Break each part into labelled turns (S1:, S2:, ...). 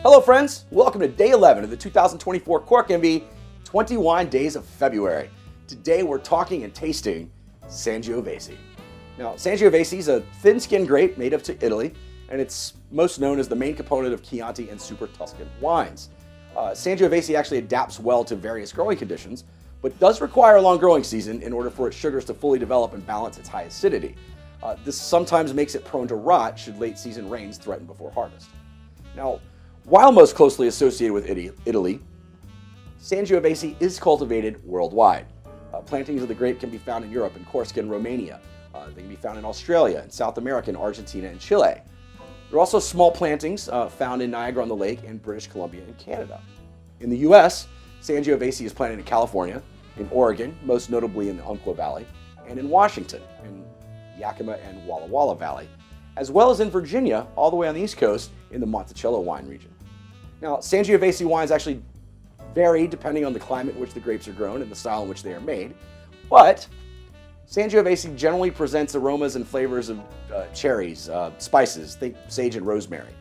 S1: Hello friends, welcome to day 11 of the 2024 Cork MV 20 Wine Days of February. Today we're talking and tasting Sangiovese. Now Sangiovese is a thin-skinned grape native to Italy, and it's most known as the main component of Chianti and Super Tuscan wines. Sangiovese actually adapts well to various growing conditions, but does require a long growing season in order for its sugars to fully develop and balance its high acidity. This sometimes makes it prone to rot should late season rains threaten before harvest. Now, while most closely associated with Italy, Sangiovese is cultivated worldwide. Plantings of the grape can be found in Europe, in Corsica and Romania. They can be found in Australia, in South America, in Argentina, and Chile. There are also small plantings found in Niagara-on-the-Lake and British Columbia and Canada. In the U.S., Sangiovese is planted in California, in Oregon, most notably in the Umpqua Valley, and in Washington, in Yakima and Walla Walla Valley, as well as in Virginia, all the way on the East Coast in the Monticello wine region. Now, Sangiovese wines actually vary depending on the climate in which the grapes are grown and the style in which they are made, but Sangiovese generally presents aromas and flavors of cherries, spices, think sage and rosemary,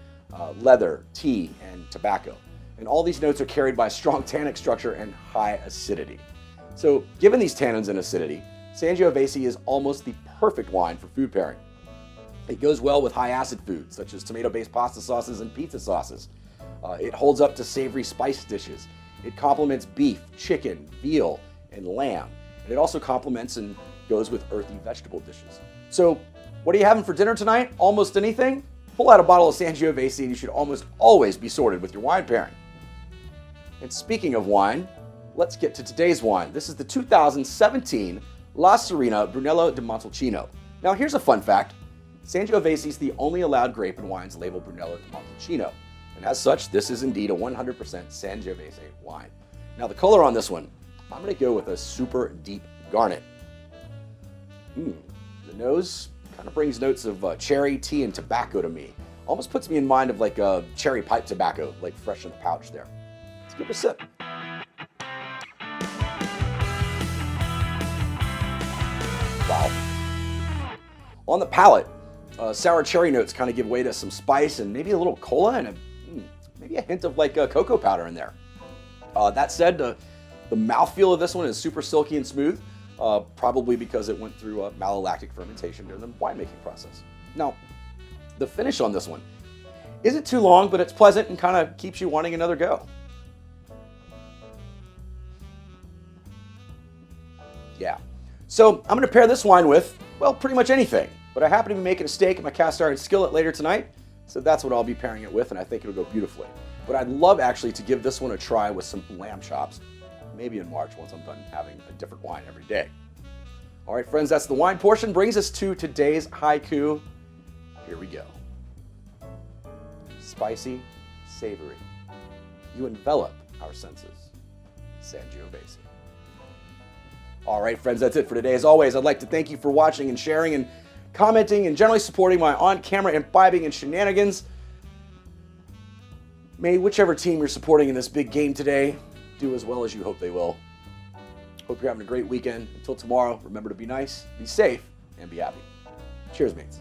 S1: leather, tea, and tobacco. And all these notes are carried by a strong tannic structure and high acidity. So, given these tannins and acidity, Sangiovese is almost the perfect wine for food pairing. It goes well with high-acid foods, such as tomato-based pasta sauces and pizza sauces. It holds up to savory spice dishes. It complements beef, chicken, veal, and lamb. And it also complements and goes with earthy vegetable dishes. So, what are you having for dinner tonight? Almost anything? Pull out a bottle of Sangiovese and you should almost always be sorted with your wine pairing. And speaking of wine, let's get to today's wine. This is the 2017 La Serena Brunello di Montalcino. Now, here's a fun fact. Sangiovese is the only allowed grape in wines labeled Brunello di Montalcino. And as such, this is indeed a 100% Sangiovese wine. Now, the color on this one, I'm going to go with a super deep garnet. The nose kind of brings notes of cherry, tea, and tobacco to me. Almost puts me in mind of like a cherry pipe tobacco, like fresh in the pouch there. Let's give it a sip. Wow. On the palate, sour cherry notes kind of give way to some spice and maybe a little cola and maybe a hint of like cocoa powder in there. That said, the mouthfeel of this one is super silky and smooth, probably because it went through a malolactic fermentation during the winemaking process. Now, the finish on this one isn't too long, but it's pleasant and kind of keeps you wanting another go. Yeah. So I'm going to pair this wine with, well, pretty much anything. But I happen to be making a steak in my cast iron skillet later tonight, so that's what I'll be pairing it with, and I think it'll go beautifully. But I'd love actually to give this one a try with some lamb chops, maybe in March once I'm done having a different wine every day. All right, friends, that's the wine portion. Brings us to today's haiku. Here we go. Spicy, savory. You envelop our senses. Sangiovese. All right, friends, that's it for today. As always, I'd like to thank you for watching and sharing and commenting and generally supporting my on-camera imbibing and shenanigans. May whichever team you're supporting in this big game today do as well as you hope they will. Hope you're having a great weekend. Until tomorrow, remember to be nice, be safe, and be happy. Cheers, mates.